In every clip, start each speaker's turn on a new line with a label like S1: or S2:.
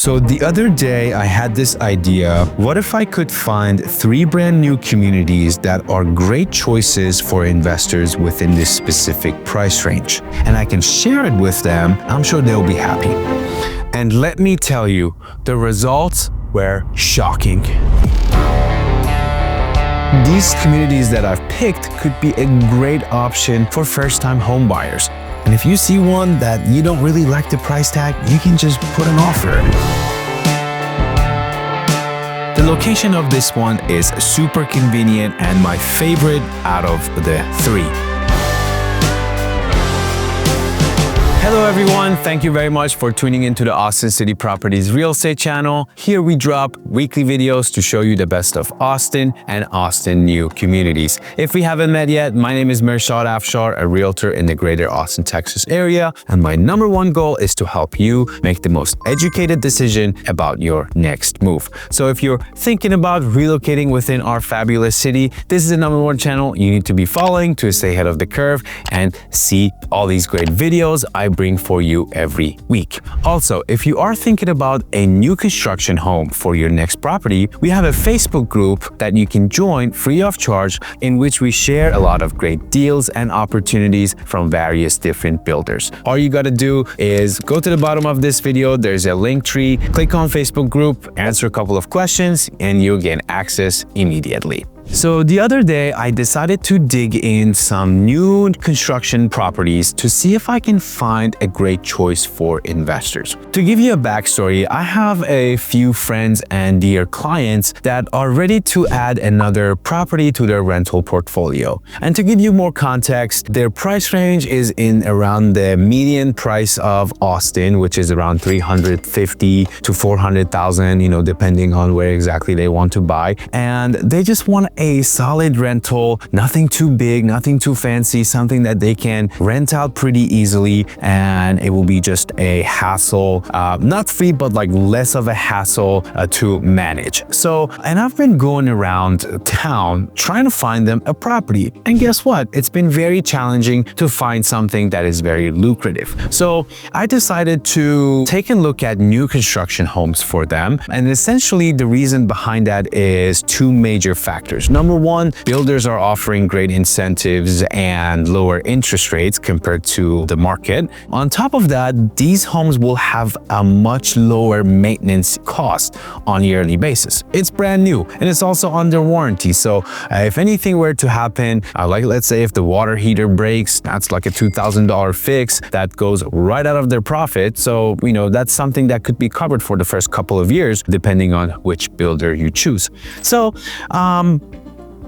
S1: So the other day I had this idea, what if I could find 3 brand new communities that are great choices for investors within this specific price range, and I can share it with them. I'm sure they'll be happy. And let me tell you, the results were shocking. These communities that I've picked could be a great option for first-time home buyers. And if you see one that you don't really like the price tag, you can just put an offer. The location of this one is super convenient and my favorite out of the 3. Hello everyone, thank you very much for tuning into the Austin City Properties Real Estate channel. Here we drop weekly videos to show you the best of Austin and Austin new communities. If we haven't met yet, my name is Mirshad Afshar, a realtor in the greater Austin, Texas area, and my #1 goal is to help you make the most educated decision about your next move. So if you're thinking about relocating within our fabulous city, this is the #1 channel you need to be following to stay ahead of the curve and see all these great videos I bring for you every week. Also, if you are thinking about a new construction home for your next property, we have a Facebook group that you can join free of charge, in which we share a lot of great deals and opportunities from various different builders. All you gotta do is go to the bottom of this video, there's a link tree, click on Facebook group, answer a couple of questions, and you'll get access immediately. So the other day, I decided to dig in some new construction properties to see if I can find a great choice for investors. To give you a backstory, I have a few friends and dear clients that are ready to add another property to their rental portfolio. And to give you more context, their price range is in around the median price of Austin, which is around $350,000 to $400,000, depending on where exactly they want to buy. And they just want a solid rental, nothing too big, nothing too fancy, something that they can rent out pretty easily, and it will be just a hassle, not free, but like less of a hassle to manage. So, and I've been going around town trying to find them a property. And guess what? It's been very challenging to find something that is very lucrative. So I decided to take a look at new construction homes for them. And essentially the reason behind that is 2 major factors. #1, builders are offering great incentives and lower interest rates compared to the market. On top of that, these homes will have a much lower maintenance cost on a yearly basis. It's brand new and it's also under warranty. So if anything were to happen, like let's say if the water heater breaks, that's like a $2,000 fix that goes right out of their profit. So, that's something that could be covered for the first couple of years, depending on which builder you choose. So,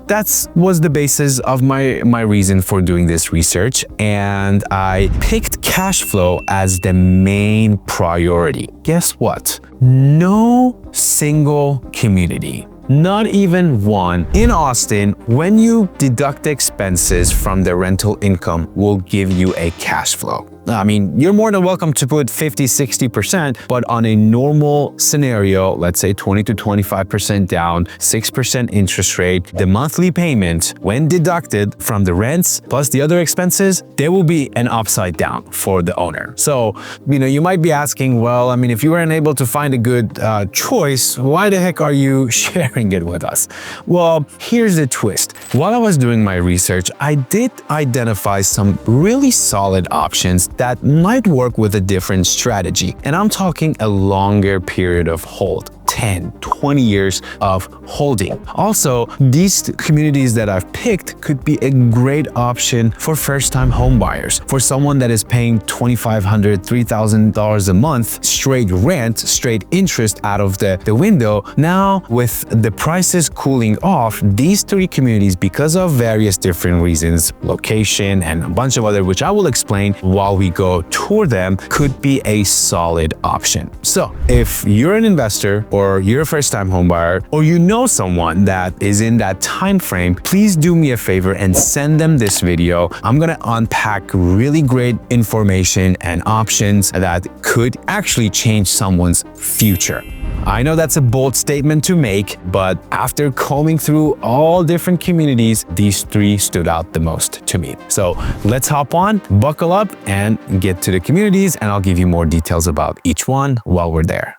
S1: that was the basis of my reason for doing this research, and I picked cash flow as the main priority. Guess what? No single community, not even one, in Austin, when you deduct expenses from the rental income, will give you a cash flow. I mean, you're more than welcome to put 50, 60%, but on a normal scenario, let's say 20 to 25% down, 6% interest rate, the monthly payment, when deducted from the rents plus the other expenses, there will be an upside down for the owner. So, you might be asking, well, I mean, if you weren't able to find a good choice, why the heck are you sharing it with us? Well, here's the twist. While I was doing my research, I did identify some really solid options that might work with a different strategy. And I'm talking a longer period of hold. 10, 20 years of holding. Also, these communities that I've picked could be a great option for first-time home buyers. For someone that is paying $2,500, $3,000 a month, straight rent, straight interest out of the window. Now, with the prices cooling off, these 3 communities, because of various different reasons, location and a bunch of other, which I will explain while we go tour them, could be a solid option. So, if you're an investor or you're a first-time home buyer, or you know someone that is in that time frame, please do me a favor and send them this video. I'm gonna unpack really great information and options that could actually change someone's future. I know that's a bold statement to make, but after combing through all different communities, these 3 stood out the most to me. So let's hop on, buckle up, and get to the communities, and I'll give you more details about each one while we're there.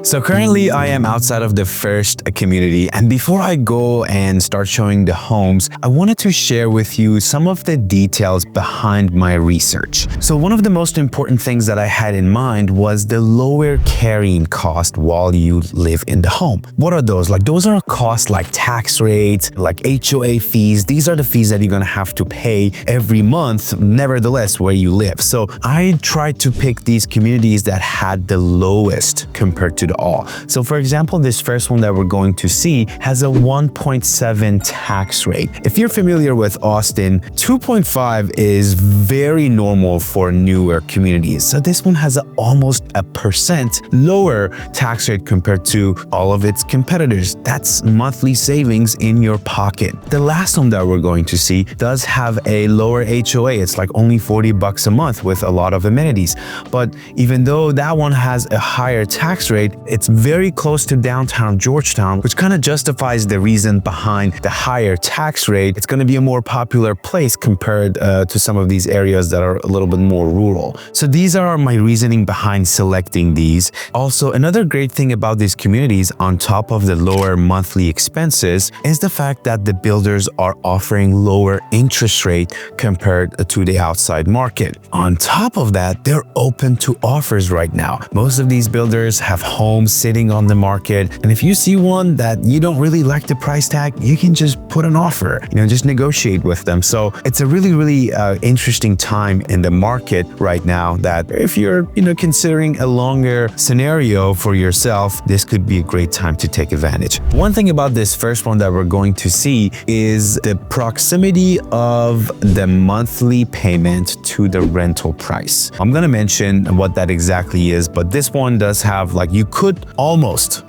S1: So currently I am outside of the first community, and before I go and start showing the homes, I wanted to share with you some of the details behind my research. So one of the most important things that I had in mind was the lower carrying cost while you live in the home. What are those? Like, those are costs like tax rates, like HOA fees. These are the fees that you're gonna have to pay every month, nevertheless, where you live. So I tried to pick these communities that had the lowest compared to the all. So for example, this first one that we're going to see has a 1.7 tax rate. If you're familiar with Austin, 2.5 is very normal for newer communities. So this one has almost a percent lower tax rate compared to all of its competitors. That's monthly savings in your pocket. The last one that we're going to see does have a lower HOA. It's like only $40 a month with a lot of amenities. But even though that one has a higher tax rate, it's very close to downtown Georgetown, which kind of justifies the reason behind the higher tax rate. It's going to be a more popular place compared to some of these areas that are a little bit more rural. So these are my reasoning behind selecting these. Also, another great thing about these communities, on top of the lower monthly expenses, is the fact that the builders are offering lower interest rate compared to the outside market. On top of that, they're open to offers right now. Most of these builders have homes sitting on the market, and if you see one that you don't really like the price tag, you can just put an offer, just negotiate with them. So it's a really interesting time in the market right now that if you're considering a longer scenario for yourself, this could be a great time to take advantage. One thing about this first one that we're going to see is the proximity of the monthly payment to the rental price. I'm gonna mention what that exactly is, but this one does have, like, you could almost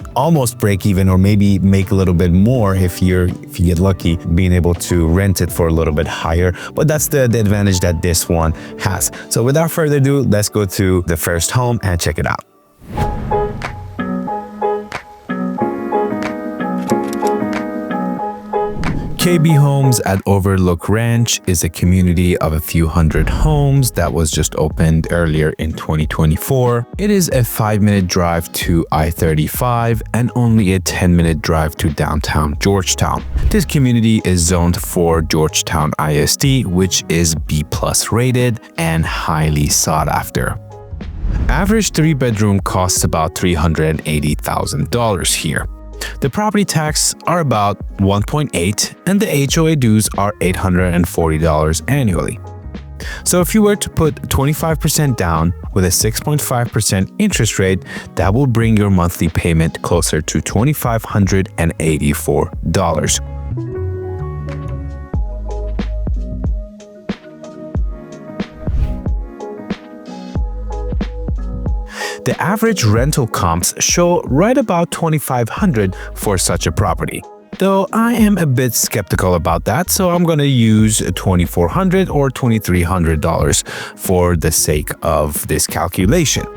S1: break even, or maybe make a little bit more if you get lucky being able to rent it for a little bit higher. But that's the advantage that this one has. So without further ado, let's go to the first home and check it out. KB Homes at Overlook Ranch is a community of a few hundred homes that was just opened earlier in 2024. It is a 5-minute drive to I-35 and only a 10-minute drive to downtown Georgetown. This community is zoned for Georgetown ISD, which is B+ rated and highly sought after. Average 3-bedroom costs about $380,000 here. The property tax are about 1.8 and the HOA dues are $840 annually. So if you were to put 25% down with a 6.5% interest rate, that will bring your monthly payment closer to $2,584. The average rental comps show right about $2,500 for such a property. Though I am a bit skeptical about that, so I'm going to use $2,400 or $2,300 for the sake of this calculation.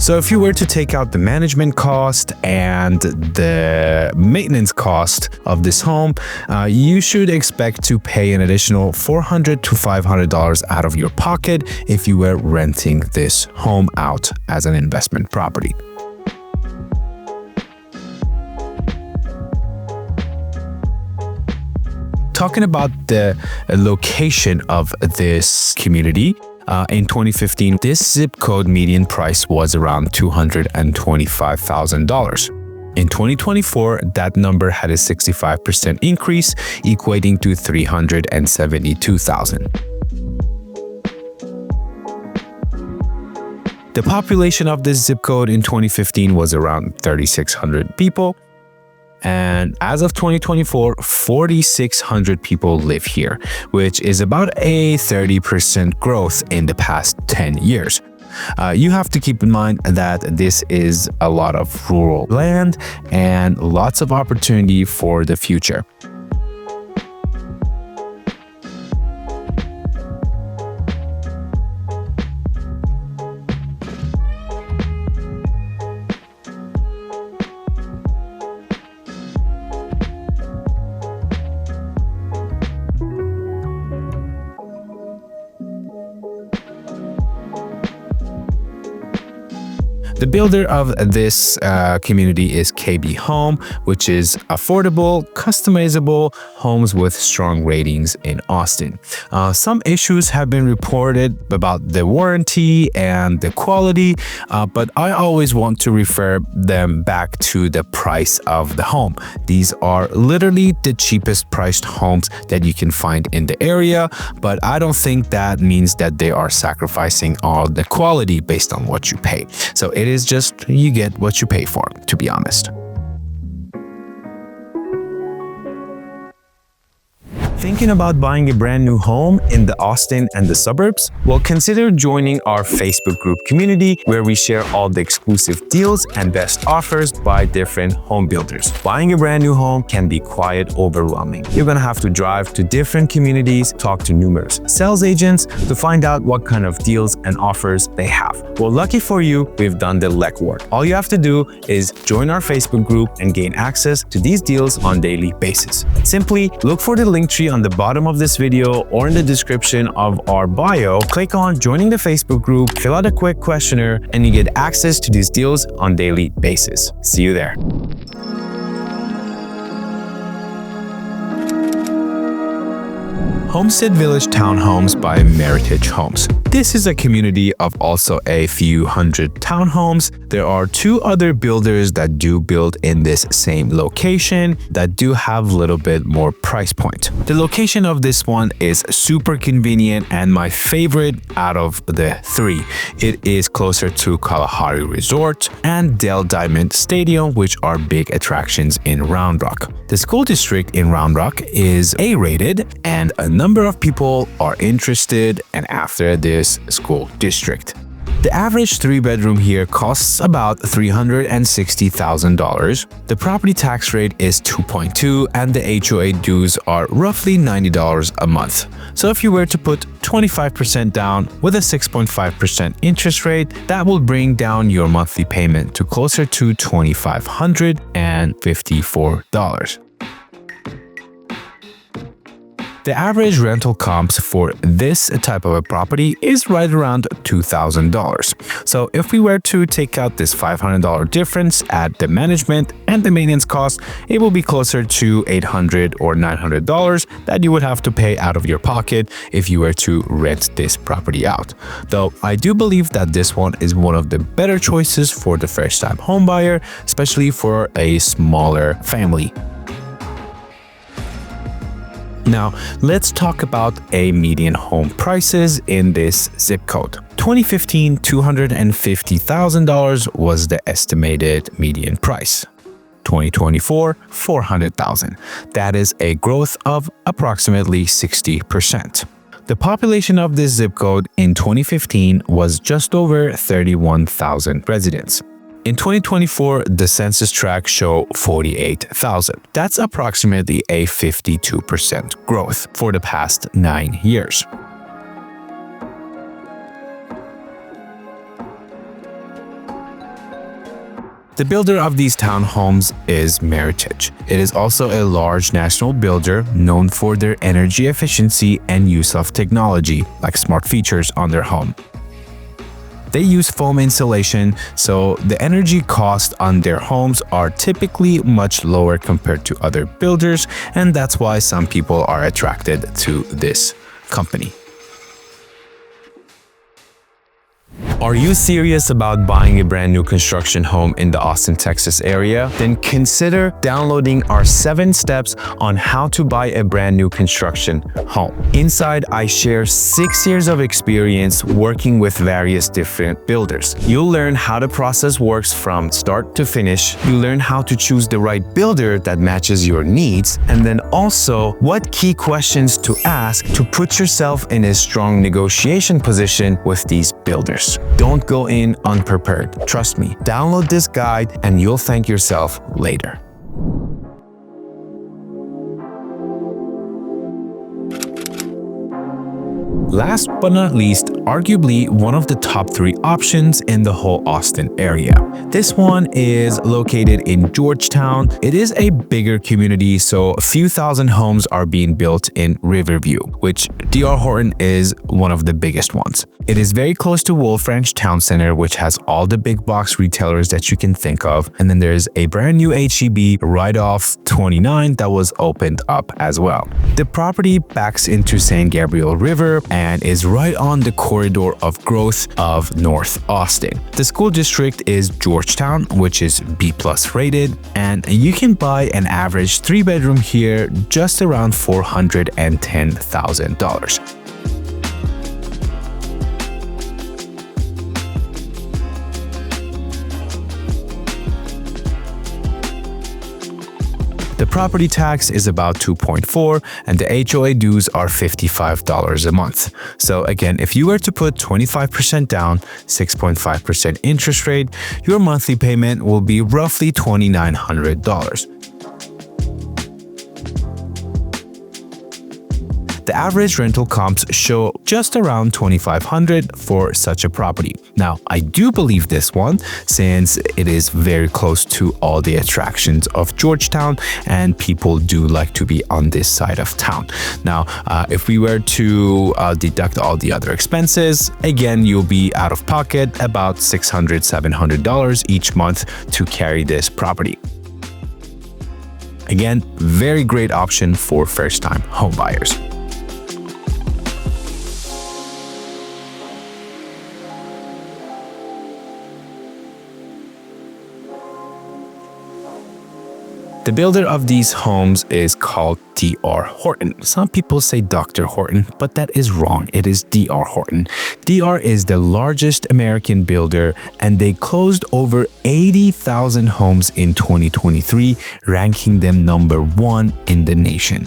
S1: So if you were to take out the management cost and the maintenance cost of this home, you should expect to pay an additional $400 to $500 out of your pocket if you were renting this home out as an investment property. Talking about the location of this community, in 2015, this zip code median price was around $225,000. In 2024, that number had a 65% increase, equating to $372,000. The population of this zip code in 2015 was around 3,600 people. And as of 2024, 4,600 people live here, which is about a 30% growth in the past 10 years. You have to keep in mind that this is a lot of rural land and lots of opportunity for the future. The builder of this community is KB Home, which is affordable, customizable homes with strong ratings in Austin. Some issues have been reported about the warranty and the quality, but I always want to refer them back to the price of the home. These are literally the cheapest priced homes that you can find in the area, but I don't think that means that they are sacrificing all the quality based on what you pay. So it is just you get what you pay for, to be honest. Thinking about buying a brand new home in the Austin and the suburbs? Well, consider joining our Facebook group community where we share all the exclusive deals and best offers by different home builders. Buying a brand new home can be quite overwhelming. You're gonna have to drive to different communities, talk to numerous sales agents to find out what kind of deals and offers they have. Well, lucky for you, we've done the legwork. All you have to do is join our Facebook group and gain access to these deals on a daily basis. Simply look for the link tree on the bottom of this video or in the description of our bio. Click on joining the Facebook group, fill out a quick questionnaire, and you get access to these deals on a daily basis. See you there. Homestead Village Townhomes by Meritage Homes. This is a community of also a few hundred townhomes. There are two other builders that do build in this same location that do have a little bit more price point. The location of this one is super convenient and my favorite out of the three. It is closer to Kalahari Resort and Dell Diamond Stadium, which are big attractions in Round Rock. The school district in Round Rock is A-rated and a number of people are interested and after this school district. The average 3-bedroom here costs about $360,000. The property tax rate is 2.2 and the HOA dues are roughly $90 a month. So if you were to put 25% down with a 6.5% interest rate, that will bring down your monthly payment to closer to $2,554. The average rental comps for this type of a property is right around $2,000. So if we were to take out this $500 difference at the management and the maintenance cost, it will be closer to $800 or $900 that you would have to pay out of your pocket if you were to rent this property out. Though I do believe that this one is one of the better choices for the first-time home buyer, especially for a smaller family. Now, let's talk about a median home prices in this zip code. 2015, $250,000 was the estimated median price. 2024, $400,000. That is a growth of approximately 60%. The population of this zip code in 2015 was just over 31,000 residents. In 2024, the census tracts show 48,000. That's approximately a 52% growth for the past 9 years. The builder of these townhomes is Meritage. It is also a large national builder known for their energy efficiency and use of technology, like smart features on their home. They use foam insulation, so the energy costs on their homes are typically much lower compared to other builders, and that's why some people are attracted to this company. Are you serious about buying a brand new construction home in the Austin, Texas area? Then consider downloading our 7 steps on how to buy a brand new construction home. Inside, I share 6 years of experience working with various different builders. You'll learn how the process works from start to finish. You learn how to choose the right builder that matches your needs, and then also what key questions to ask to put yourself in a strong negotiation position with these builders. Don't go in unprepared. Trust me, download this guide and you'll thank yourself later. Last but not least, arguably one of the top 3 options in the whole Austin area. This one is located in Georgetown. It is a bigger community, so a few thousand homes are being built in Riverview, which D.R. Horton is one of the biggest ones. It is very close to Overlook Ranch Town Center, which has all the big box retailers that you can think of. And then there's a brand new H-E-B right off 29 that was opened up as well. The property backs into San Gabriel River and is right on the corridor of growth of North Austin. The school district is Georgetown, which is B+ rated, and you can buy an average 3-bedroom here just around $410,000. The property tax is about $2.4 and the HOA dues are $55 a month. So again, if you were to put 25% down, 6.5% interest rate, your monthly payment will be roughly $2,900. The average rental comps show just around $2,500 for such a property. Now, I do believe this one since it is very close to all the attractions of Georgetown and people do like to be on this side of town. Now, if we were to deduct all the other expenses, again, you'll be out of pocket about $600, $700 each month to carry this property. Again, very great option for first-time homebuyers. The builder of these homes is called D.R. Horton. Some people say Dr. Horton, but that is wrong. It is D.R. Horton. D.R. is the largest American builder, and they closed over 80,000 homes in 2023, ranking them #1 in the nation.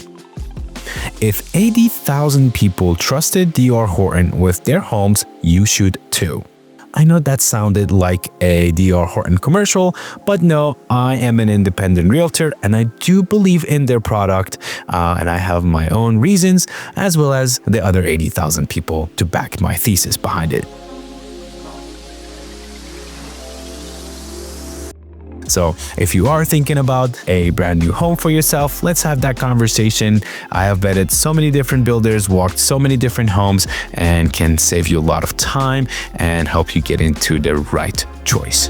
S1: If 80,000 people trusted D.R. Horton with their homes, you should too. I know that sounded like a D.R. Horton commercial, but no, I am an independent realtor and I do believe in their product and I have my own reasons as well as the other 80,000 people to back my thesis behind it. So if you are thinking about a brand new home for yourself, let's have that conversation. I have vetted so many different builders, walked so many different homes, and can save you a lot of time and help you get into the right choice.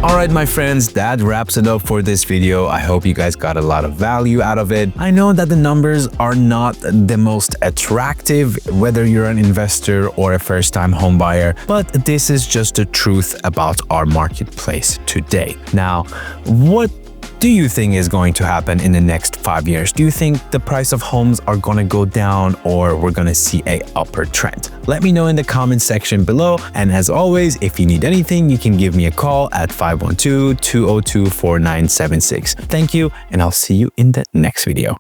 S1: Alright my friends, that wraps it up for this video. I hope you guys got a lot of value out of it. I know that the numbers are not the most attractive, whether you're an investor or a first-time home buyer, but this is just the truth about our marketplace today. Now, what do you think is going to happen in the next 5 years? Do you think the price of homes are going to go down or we're going to see an upward trend? Let me know in the comment section below. And as always, if you need anything, you can give me a call at 512-202-4976. Thank you, and I'll see you in the next video.